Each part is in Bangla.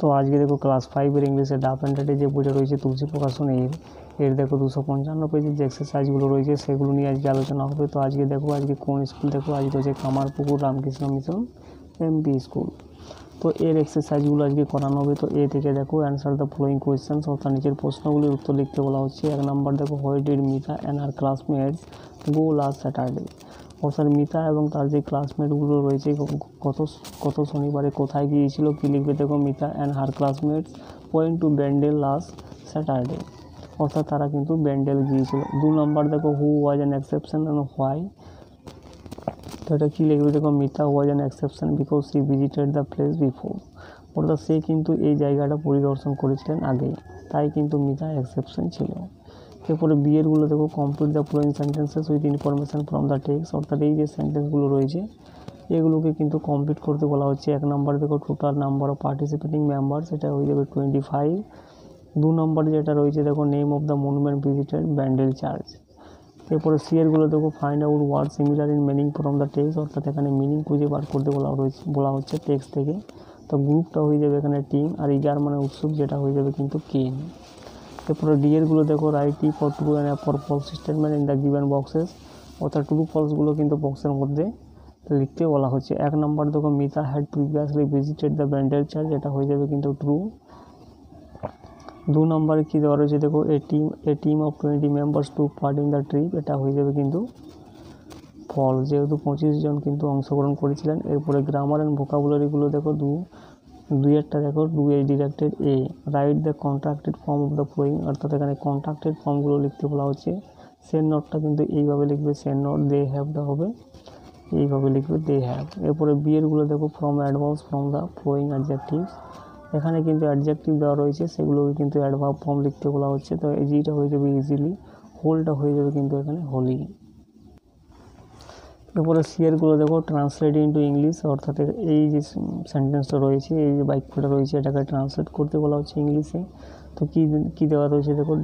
তো আজকে দেখো ক্লাস 5 এর ইংলিশে ডাফ অ্যান্ড ডেটে যে বইটা রয়েছে তুলসী প্রকাশন এর দেখো 255 পেজের যে এক্সারসাইজগুলো রয়েছে সেগুলো নিয়ে আজকে আলোচনা হবে। তো আজকে দেখো আজকে কোন স্কুল, দেখো আজকে হচ্ছে Kamarpukur Ramakrishna mission MP school. তো এর এক্সারসাইজগুলো আজকে করানো হবে। তো এ থেকে দেখো অ্যান্সার দ্য ফলোয়িং কোয়েশ্চেন্স, অর্থাৎ নিচের প্রশ্নগুলির উত্তর লিখতে বলা হচ্ছে। 1 নম্বর দেখো why did Mita and her classmates go last Saturday, অর্থাৎ মিতা এবং তার যে ক্লাসমেটগুলো রয়েছে গত শনিবারে কোথায় গিয়েছিল, কী লিখবে দেখো Mita and her classmates went to Bandel last Saturday, অর্থাৎ তারা কিন্তু ব্যান্ডেল গিয়েছিল। 2 নম্বর দেখো who was an exception and why, তো এটা কী লিখবে দেখো Mita was an exception because she visited the place before, অর্থাৎ সে কিন্তু এই জায়গাটা পরিদর্শন করেছিলেন আগে, তাই কিন্তু মিতা এক্সেপশন ছিল। এরপরে বিয়েরগুলো দেখো complete the following sentences with information from the text, অর্থাৎ এই যে সেন্টেন্সগুলো রয়েছে এগুলোকে কিন্তু কমপ্লিট করতে বলা হচ্ছে। 1 নম্বর দেখো total number of participating member, সেটা হয়ে যাবে 25। 2 নম্বর যেটা রয়েছে দেখো name of the monument visited Bandel church. এরপরে সিয়ারগুলো দেখো find out word similar in meaning from the text, অর্থাৎ এখানে মিনিং খুঁজে বার করতে বলা হচ্ছে টেক্সট থেকে। তো গ্রুপটা হয়ে যাবে এখানে টিম, আর ইগার মানে উৎসুক, যেটা হয়ে যাবে কিন্তু কেন। এরপরে ডিএরগুলো দেখো write T for true and for false statement in the given boxes, অর্থাৎ ট্রু ফলসগুলো কিন্তু বক্সের মধ্যে লিখতে বলা হচ্ছে। 1 নম্বর দেখো Mita had previously visited the Bandel church, এটা হয়ে যাবে কিন্তু ট্রু। 2 নম্বরে কী দেওয়া রয়েছে দেখো a team of 20 members took part in the trip, এটা হয়ে যাবে কিন্তু ফলস, যেহেতু 25 জন কিন্তু অংশগ্রহণ করেছিলেন। এরপরে গ্রামার অ্যান্ড ভোকাবুলারিগুলো দেখো দুইয়েরটা দেখো do a directed A write the contracted form of the following, অর্থাৎ এখানে কন্ট্রাক্টেড ফর্মগুলো লিখতে বলা হচ্ছে। সেন নটটা কিন্তু এইভাবে লিখবে, সেন নট, দে হ্যাভটা হবে এইভাবে লিখবে দে হ্যাভ। এরপরে বিয়েরগুলো দেখো from adverbs from the following adjectives, এখানে কিন্তু অ্যাডজেক্টিভ দেওয়া রয়েছে সেগুলোকে কিন্তু অ্যাডভার্ব ফর্ম লিখতে বলা হচ্ছে। তো ইজিটা হয়ে যাবে ইজিলি, হোলটা হয়ে যাবে কিন্তু এখানে হোলি। এরপরে সিয়ারগুলো দেখো ট্রান্সলেট ইন্টু ইংলিশ, অর্থাৎ এই যে সেন্টেন্সটা রয়েছে, এই যে বাক্যটা রয়েছে এটাকে ট্রান্সলেট করতে বলা হচ্ছে ইংলিশে। তো কী দেওয়া রয়েছে দেখো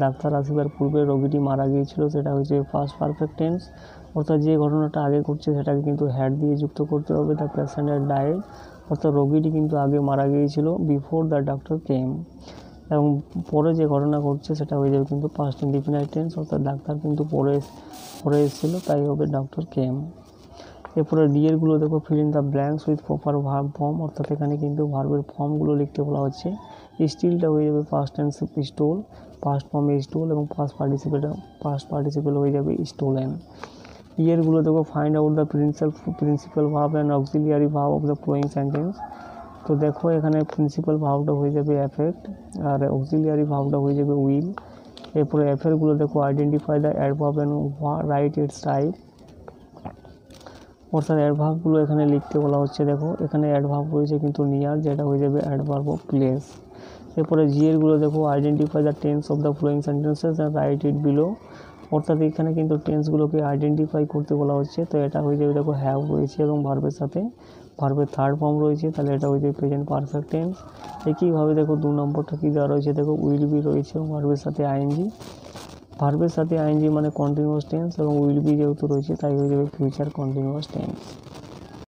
ডাক্তার আসিবার পূর্বে রোগীটি মারা গিয়েছিল, সেটা হচ্ছে ফার্স্ট পারফেক্ট টেন্স, অর্থাৎ যে ঘটনাটা আগে ঘটছে সেটাকে কিন্তু হ্যাড দিয়ে যুক্ত করতে হবে। দ্য পেশেন্ট হ্যাড ডায়েড, অর্থাৎ রোগীটি কিন্তু আগে মারা গিয়েছিল বিফোর দ্য ডাক্তার কেম, এবং পরে যে ঘটনা ঘটছে সেটা হয়ে যাবে কিন্তু পাস্ট ইনডিফিনাইট টেন্স, অর্থাৎ ডাক্তার কিন্তু পরে এসেছিলো, তাই হবে ডক্টর কেম। এরপরে ডিএরগুলো দেখো fill in the blanks with proper verb form, অর্থাৎ এখানে কিন্তু ভার্বের ফর্মগুলো লিখতে বলা হচ্ছে। স্টিলটা হয়ে যাবে পাস্ট টেন্স স্টোল, পাস্ট ফর্মে স্টোল, এবং পাস্ট পার্টিসিপেল হয়ে যাবে স্টোলেন। ইয়েরগুলো দেখো find out the principal verb and auxiliary verb of the following sentence, তো দেখো এখানে প্রিন্সিপাল ভার্বটা হয়ে যাবে অ্যাফেক্ট, আর অক্সিলিয়ারি ভার্বটা হয়ে যাবে উইল। এরপরে অ্যাফেরগুলো দেখো identify the adverb and right it's type, অর্থাৎ অ্যাডভার্বগুলো এখানে লিখতে বলা হচ্ছে। দেখো এখানে অ্যাডভার্ব রয়েছে কিন্তু নিয়ার, যেটা হয়ে যাবে অ্যাডভার্ব অফ প্লেস। এরপরে জিএরগুলো দেখো identify the tense of the following sentences and right it below, অর্থাৎ এখানে কিন্তু টেন্সগুলোকে আইডেন্টিফাই করতে বলা হচ্ছে। তো এটা হয়ে যাবে দেখো হ্যাভ রয়েছে এবং ভার্বের সাথে ভার্বের থার্ড ফর্ম রয়েছে, তাহলে এটা হয়ে যাবে প্রেজেন্ট পারফেক্ট টেন্স। একইভাবে দেখো 2 নম্বরটা কী দেওয়া রয়েছে দেখো উইল বি রয়েছে এবং ভার্বের সাথে আইএনজি, ভার্বের সাথে আইএনজি মানে কন্টিনিউয়াস টেন্স, এবং উইল বি যেহেতু রয়েছে তাই হয়ে যাবে ফিউচার কন্টিনিউয়াস টেন্স।